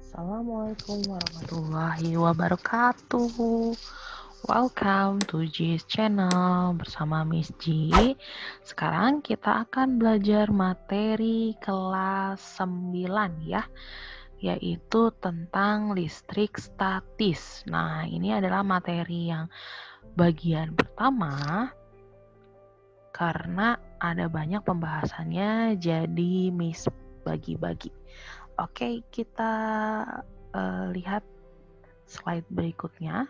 Assalamualaikum warahmatullahi wabarakatuh. Welcome to G's channel bersama Miss G. Sekarang kita akan belajar materi kelas 9 ya, yaitu tentang listrik statis. Nah, ini adalah materi yang bagian pertama karena ada banyak pembahasannya, jadi Miss bagi-bagi. Oke, kita lihat slide berikutnya.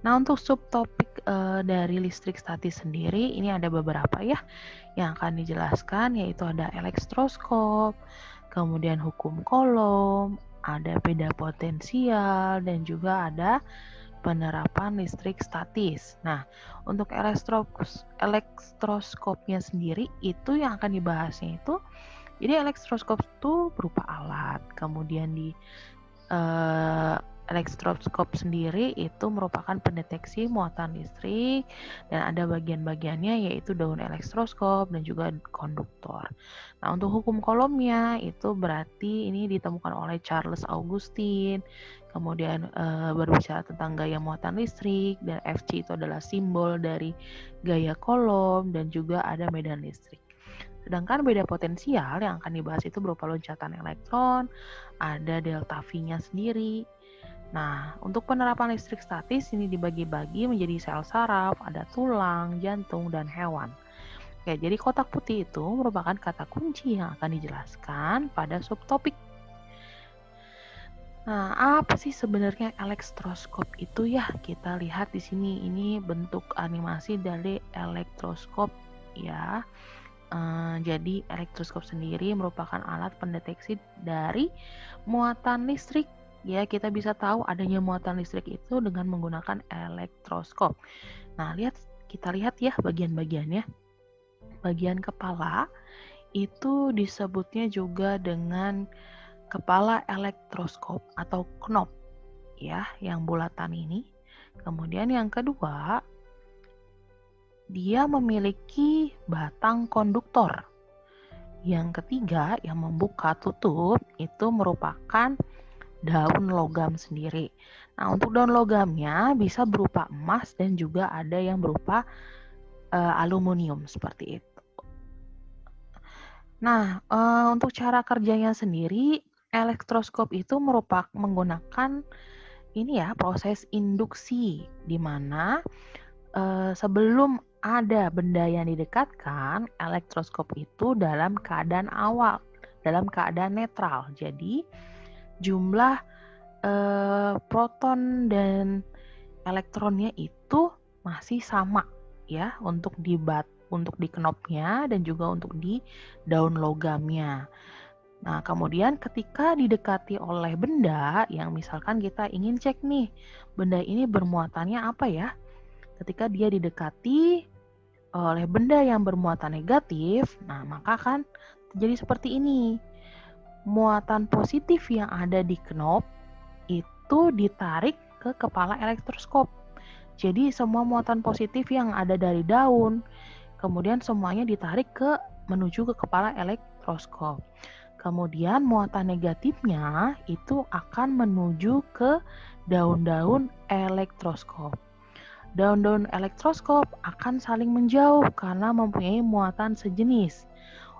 Nah, untuk subtopik dari listrik statis sendiri, ini ada beberapa ya yang akan dijelaskan, yaitu ada elektroskop, kemudian hukum Coulomb, ada beda potensial, dan juga ada penerapan listrik statis. Nah, untuk elektroskopnya sendiri, itu yang akan dibahasnya itu, jadi elektroskop itu berupa alat, kemudian di elektroskop sendiri itu merupakan pendeteksi muatan listrik dan ada bagian-bagiannya yaitu daun elektroskop dan juga konduktor. Nah, untuk hukum Coulombnya itu berarti ini ditemukan oleh Charles Augustin. Kemudian berbicara tentang gaya muatan listrik, dan Fc itu adalah simbol dari gaya Coulomb, dan juga ada medan listrik. Sedangkan beda potensial yang akan dibahas itu berupa loncatan elektron, ada delta V-nya sendiri. Nah, untuk penerapan listrik statis ini dibagi-bagi menjadi sel saraf, ada tulang, jantung, dan hewan. Oke, jadi kotak putih itu merupakan kata kunci yang akan dijelaskan pada subtopik. Nah, apa sih sebenarnya elektroskop itu ya? Kita lihat di sini, ini bentuk animasi dari elektroskop ya. Jadi elektroskop sendiri merupakan alat pendeteksi dari muatan listrik. Ya, kita bisa tahu adanya muatan listrik itu dengan menggunakan elektroskop. Nah, kita lihat ya bagian-bagiannya. Bagian kepala itu disebutnya juga dengan kepala elektroskop atau knob ya, yang bulatan ini. Kemudian yang kedua, dia memiliki batang konduktor. Yang ketiga, yang membuka tutup itu merupakan daun logam sendiri. Nah, untuk daun logamnya bisa berupa emas dan juga ada yang berupa aluminium seperti itu. Nah, untuk cara kerjanya sendiri, elektroskop itu merupakan menggunakan ini ya, proses induksi, di mana sebelum ada benda yang didekatkan, elektroskop itu dalam keadaan netral. Jadi jumlah proton dan elektronnya itu masih sama ya untuk di knopnya dan juga untuk di daun logamnya. Nah, kemudian ketika didekati oleh benda yang misalkan kita ingin cek nih, benda ini bermuatannya apa ya? Ketika dia didekati oleh benda yang bermuatan negatif, nah maka kan terjadi seperti ini. Muatan positif yang ada di knob itu ditarik ke kepala elektroskop. Jadi semua muatan positif yang ada dari daun, kemudian semuanya ditarik menuju ke kepala elektroskop. Kemudian muatan negatifnya itu akan menuju ke daun-daun elektroskop. Daun-daun elektroskop akan saling menjauh karena mempunyai muatan sejenis.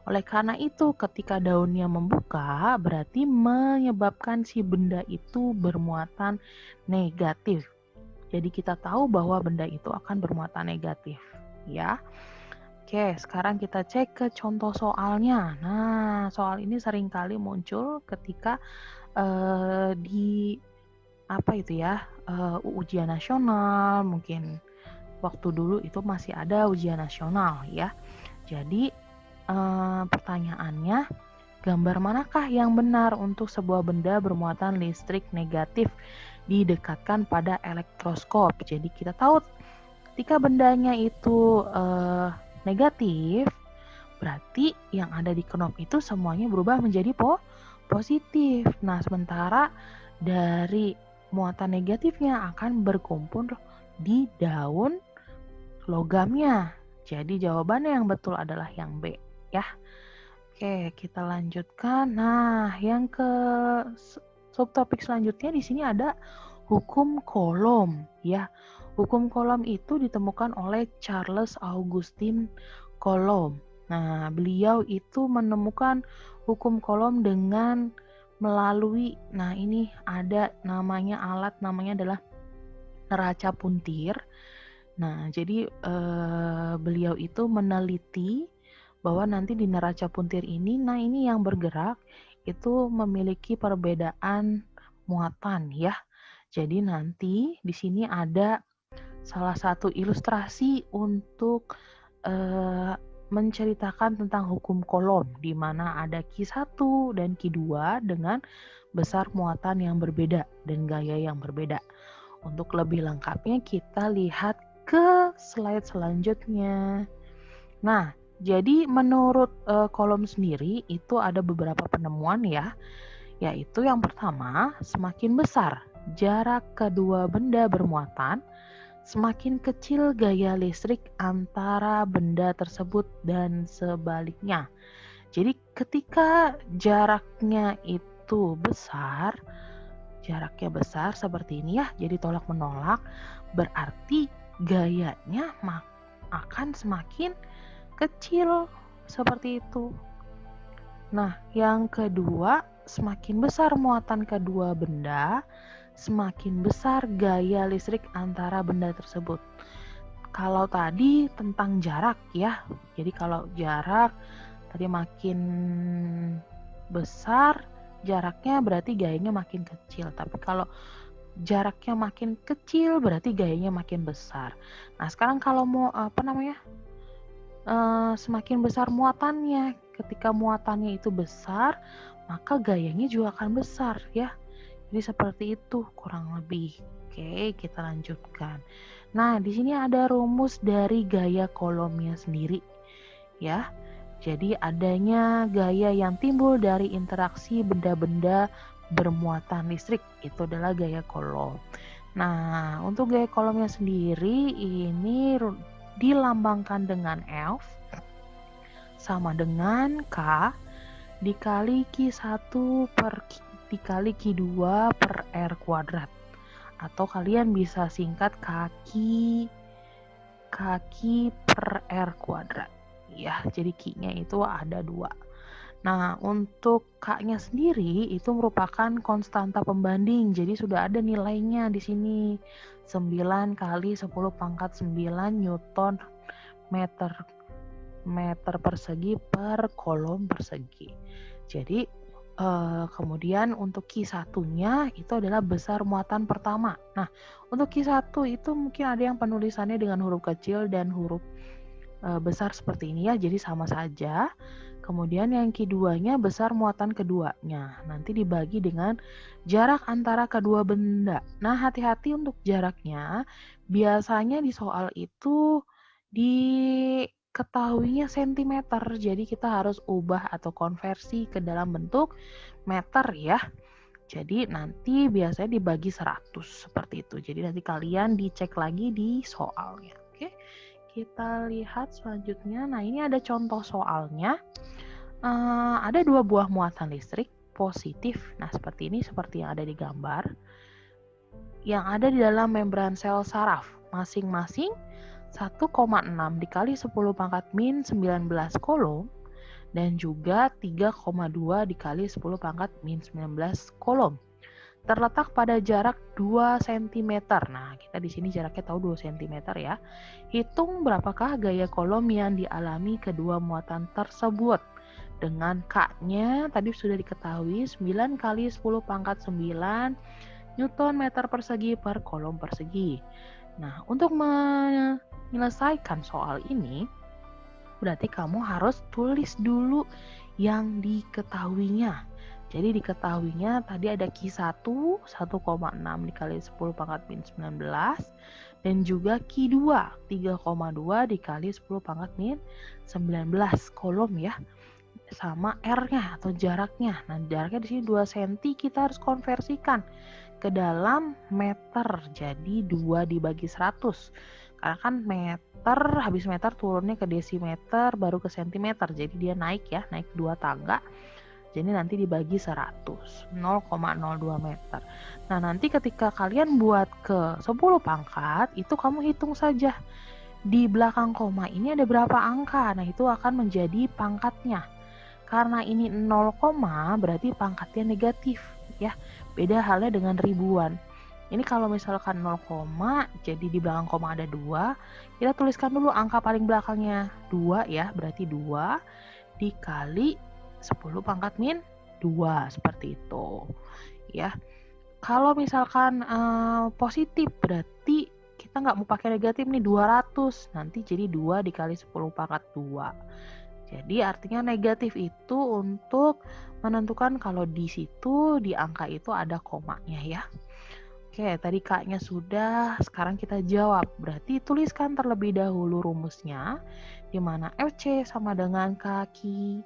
Oleh karena itu, ketika daunnya membuka, berarti menyebabkan si benda itu bermuatan negatif. Jadi kita tahu bahwa benda itu akan bermuatan negatif, ya. Oke, sekarang kita cek ke contoh soalnya. Nah, soal ini seringkali muncul ketika di ujian nasional, mungkin waktu dulu itu masih ada ujian nasional ya. Jadi pertanyaannya, gambar manakah yang benar untuk sebuah benda bermuatan listrik negatif didekatkan pada elektroskop? Jadi kita tahu ketika bendanya itu negatif, berarti yang ada di knob itu semuanya berubah menjadi positif. Nah, sementara dari muatan negatifnya akan berkumpul di daun logamnya. Jadi jawabannya yang betul adalah yang B ya. Oke, kita lanjutkan. Nah, yang ke subtopik selanjutnya di sini ada hukum Coulomb, ya. Hukum Coulomb itu ditemukan oleh Charles Augustin Coulomb. Nah, beliau itu menemukan hukum Coulomb dengan melalui, nah ini ada namanya alat, namanya adalah neraca puntir. Nah, jadi beliau itu meneliti bahwa nanti di neraca puntir ini, nah ini yang bergerak itu memiliki perbedaan muatan ya. Jadi nanti di sini ada salah satu ilustrasi untuk menceritakan tentang hukum Coulomb, di mana ada Q1 dan Q2 dengan besar muatan yang berbeda dan gaya yang berbeda. Untuk lebih lengkapnya kita lihat ke slide selanjutnya. Nah, jadi menurut Coulomb sendiri itu ada beberapa penemuan ya, yaitu yang pertama, semakin besar jarak kedua benda bermuatan, semakin kecil gaya listrik antara benda tersebut dan sebaliknya. Jadi ketika jaraknya itu besar, seperti ini ya, jadi tolak menolak, berarti gayanya akan semakin kecil seperti itu. Nah, yang kedua, semakin besar muatan kedua benda, semakin besar gaya listrik antara benda tersebut. Kalau tadi tentang jarak ya, jadi kalau jarak tadi makin besar jaraknya berarti gayanya makin kecil, tapi kalau jaraknya makin kecil berarti gayanya makin besar. Nah, sekarang kalau mau semakin besar muatannya, ketika muatannya itu besar maka gayanya juga akan besar ya. Jadi seperti itu kurang lebih. Oke, kita lanjutkan. Nah, di sini ada rumus dari gaya Coulombnya sendiri ya. Jadi adanya gaya yang timbul dari interaksi benda-benda bermuatan listrik, itu adalah gaya Coulomb. Nah, untuk gaya Coulombnya sendiri ini dilambangkan dengan F sama dengan K dikali Q1 dikali Q2 per R kuadrat. Atau kalian bisa singkat kaki per R kuadrat. Ya, jadi Q-nya itu ada 2. Nah, untuk K-nya sendiri itu merupakan konstanta pembanding. Jadi sudah ada nilainya di sini. 9 kali 10 pangkat 9 Newton meter persegi per Coulomb persegi. Jadi kemudian untuk Q1-nya itu adalah besar muatan pertama. Nah, untuk Q1 itu mungkin ada yang penulisannya dengan huruf kecil dan huruf besar seperti ini ya, jadi sama saja. Kemudian yang Q2-nya besar muatan keduanya, nanti dibagi dengan jarak antara kedua benda. Nah, hati-hati untuk jaraknya, biasanya di soal itu diketahuinya cm, jadi kita harus ubah atau konversi ke dalam bentuk meter ya. Jadi nanti biasanya dibagi 100 seperti itu. Jadi nanti kalian dicek lagi di soalnya. Oke. Kita lihat selanjutnya. Nah, ini ada contoh soalnya. Ada 2 buah muatan listrik positif. Nah, seperti ini, seperti yang ada di gambar. Yang ada di dalam membran sel saraf. Masing-masing 1,6 dikali 10 pangkat min 19 Coulomb. Dan juga 3,2 dikali 10 pangkat min 19 Coulomb. Terletak pada jarak 2 cm. Nah, kita di sini jaraknya tahu 2 cm ya. Hitung berapakah gaya Coulomb yang dialami kedua muatan tersebut. Dengan K-nya tadi sudah diketahui 9 kali 10 pangkat 9 Newton meter persegi per Coulomb persegi. Nah, untuk menyelesaikan soal ini, berarti kamu harus tulis dulu yang diketahuinya. Jadi diketahuinya tadi ada Q1 1,6 dikali 10 pangkat min 19 dan juga Q2 3,2 dikali 10 pangkat min 19 Coulomb ya. Sama R-nya atau jaraknya. Nah, jaraknya di sini 2 cm, kita harus konversikan ke dalam meter. Jadi 2 dibagi 100. Karena kan meter, habis meter turunnya ke desimeter, baru ke sentimeter. Jadi dia naik 2 tangga. Jadi nanti dibagi 100, 0,02 meter. Nah, nanti ketika kalian buat ke 10 pangkat, itu kamu hitung saja. Di belakang koma ini ada berapa angka? Nah, itu akan menjadi pangkatnya. Karena ini 0, berarti pangkatnya negatif ya. Beda halnya dengan ribuan. Ini kalau misalkan 0, jadi di belakang koma ada 2, kita tuliskan dulu angka paling belakangnya 2 ya, berarti 2 dikali 10 pangkat min 2, seperti itu ya. Kalau misalkan positif, berarti kita nggak mau pakai negatif nih, 200, nanti jadi 2 dikali 10 pangkat 2. Jadi artinya negatif itu untuk menentukan kalau di situ, di angka itu ada komanya ya. Oke, tadi K-nya sudah, sekarang kita jawab. Berarti tuliskan terlebih dahulu rumusnya, di mana FC sama dengan kaki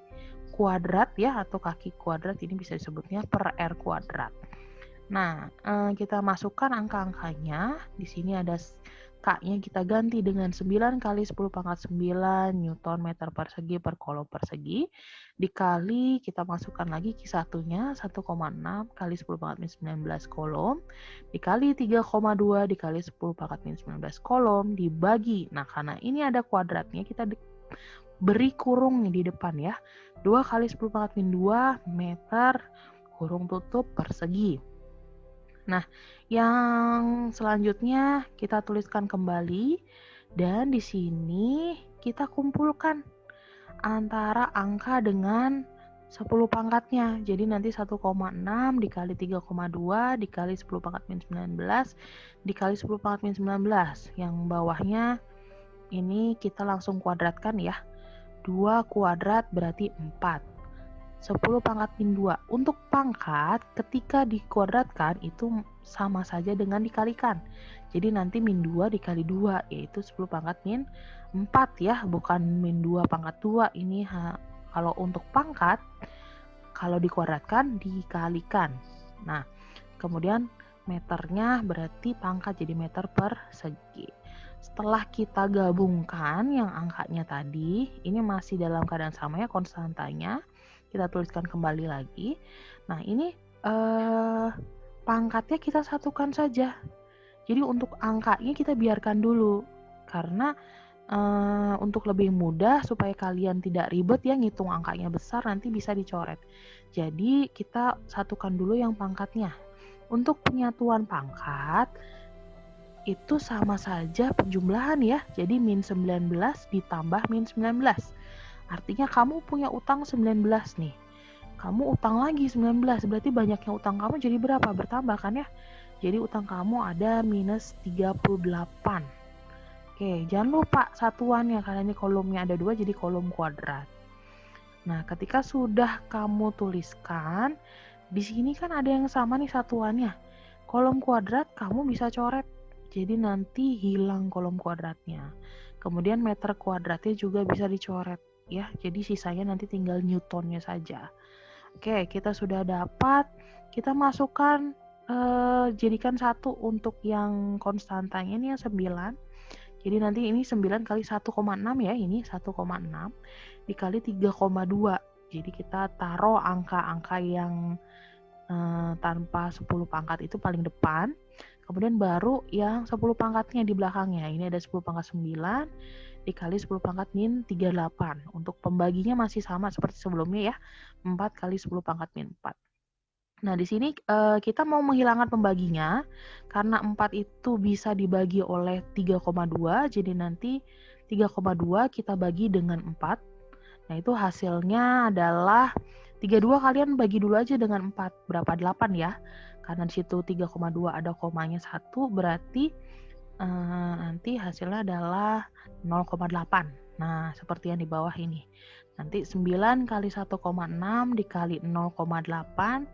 kuadrat ya, atau kaki kuadrat ini bisa disebutnya per R kuadrat. Nah, kita masukkan angka-angkanya. Di sini ada K-nya kita ganti dengan 9 kali 10 pangkat 9 Newton meter persegi per kolom persegi. Dikali, kita masukkan lagi Q1-nya 1,6 kali 10 pangkat min 19 kolom. Dikali 3,2 dikali 10 pangkat min 19 kolom. Dibagi. Nah, karena ini ada kuadratnya, kita beri kurung di depan ya. 2 kali 10 pangkat min 2 meter kurung tutup persegi. Nah, yang selanjutnya kita tuliskan kembali, dan di sini kita kumpulkan antara angka dengan 10 pangkatnya. Jadi nanti 1,6 dikali 3,2 dikali 10 pangkat min 19 dikali 10 pangkat min 19. Yang bawahnya ini kita langsung kuadratkan ya. 2 kuadrat berarti 4. 10 pangkat min 2. Untuk pangkat ketika dikuadratkan itu sama saja dengan dikalikan. Jadi nanti min 2 dikali 2 yaitu 10 pangkat min 4 ya, bukan min 2 pangkat 2. Ini kalau untuk pangkat kalau dikuadratkan dikalikan. Nah, kemudian meternya berarti pangkat jadi meter persegi. Setelah kita gabungkan yang angkanya tadi, ini masih dalam keadaan sama ya, konstantanya. Kita tuliskan kembali lagi. Nah, ini pangkatnya kita satukan saja. Jadi untuk angkanya kita biarkan dulu. Karena untuk lebih mudah supaya kalian tidak ribet ya ngitung angkanya besar, nanti bisa dicoret. Jadi kita satukan dulu yang pangkatnya. Untuk penyatuan pangkat itu sama saja penjumlahan ya. Jadi min 19 ditambah min 19. Artinya kamu punya utang 19 nih. Kamu utang lagi 19, berarti banyaknya utang kamu jadi berapa? Bertambah kan ya? Jadi utang kamu ada minus 38. Oke, jangan lupa satuannya, karena ini kolomnya ada 2, jadi kolom kuadrat. Nah, ketika sudah kamu tuliskan, di sini kan ada yang sama nih satuannya. Kolom kuadrat kamu bisa coret. Jadi nanti hilang kolom kuadratnya. Kemudian meter kuadratnya juga bisa dicoret. Ya, jadi sisanya nanti tinggal newtonnya saja. Oke, kita sudah dapat. Kita masukkan, jadikan 1 untuk yang konstantanya ini yang 9. Jadi nanti ini 9 kali 1,6 ya, ini 1,6 dikali 3,2. Jadi kita taruh angka-angka yang tanpa 10 pangkat itu paling depan. Kemudian baru yang 10 pangkatnya di belakangnya. Ini ada 10 pangkat 9 dikali 10 pangkat min 38. Untuk pembaginya masih sama seperti sebelumnya ya. 4 kali 10 pangkat min 4. Nah, di sini kita mau menghilangkan pembaginya. Karena 4 itu bisa dibagi oleh 3,2. Jadi nanti 3,2 kita bagi dengan 4. Nah, itu hasilnya adalah 32 kalian bagi dulu aja dengan 4. Berapa? 8 ya. Karena di situ 3,2 ada komanya 1, berarti nanti hasilnya adalah 0,8. Nah, seperti yang di bawah ini. Nanti 9 kali 1,6 dikali 0,8.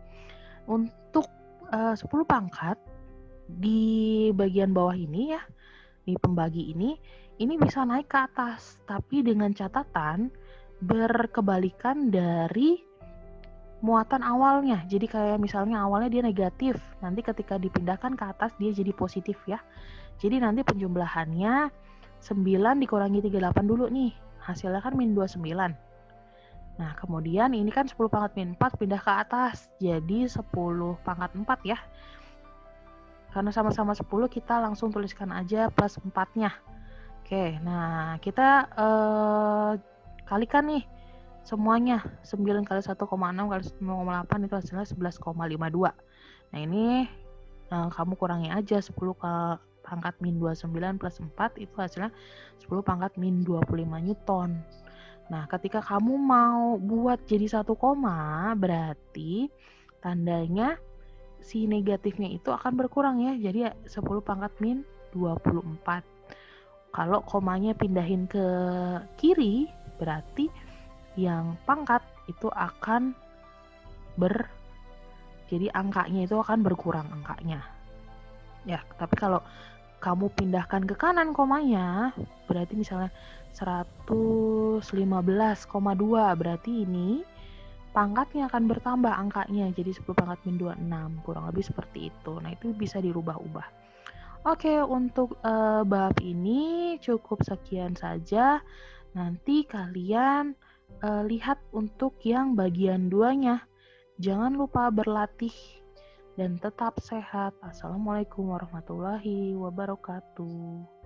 Untuk 10 pangkat di bagian bawah ini ya, di pembagi ini bisa naik ke atas. Tapi dengan catatan berkebalikan dari muatan awalnya. Jadi kayak misalnya awalnya dia negatif, nanti ketika dipindahkan ke atas dia jadi positif ya. Jadi nanti penjumlahannya 9 dikurangi 38 dulu nih. Hasilnya kan min 29. Nah, kemudian ini kan 10 pangkat min 4 pindah ke atas. Jadi 10 pangkat 4 ya. Karena sama-sama 10, kita langsung tuliskan aja plus 4-nya. Oke, nah kita kalikan nih semuanya. 9 kali 1,6 kali 1,8 itu hasilnya 11,52. Nah, ini kamu kurangi aja 10 pangkat min 29 plus 4 itu hasilnya 10 pangkat min 25 Newton. Nah, ketika kamu mau buat jadi 1 koma, berarti tandanya si negatifnya itu akan berkurang ya. Jadi 10 pangkat min 24. Kalau komanya pindahin ke kiri, berarti yang pangkat itu akan jadi angkanya itu akan berkurang angkanya. Ya, tapi kalau kamu pindahkan ke kanan komanya, berarti misalnya 115,2, berarti ini pangkatnya akan bertambah angkanya, jadi 10 pangkat min 26, kurang lebih seperti itu. Nah, itu bisa dirubah-ubah. Oke, untuk bab ini cukup sekian saja. Nanti kalian lihat untuk yang bagian 2-nya. Jangan lupa berlatih dan tetap sehat. Assalamualaikum warahmatullahi wabarakatuh.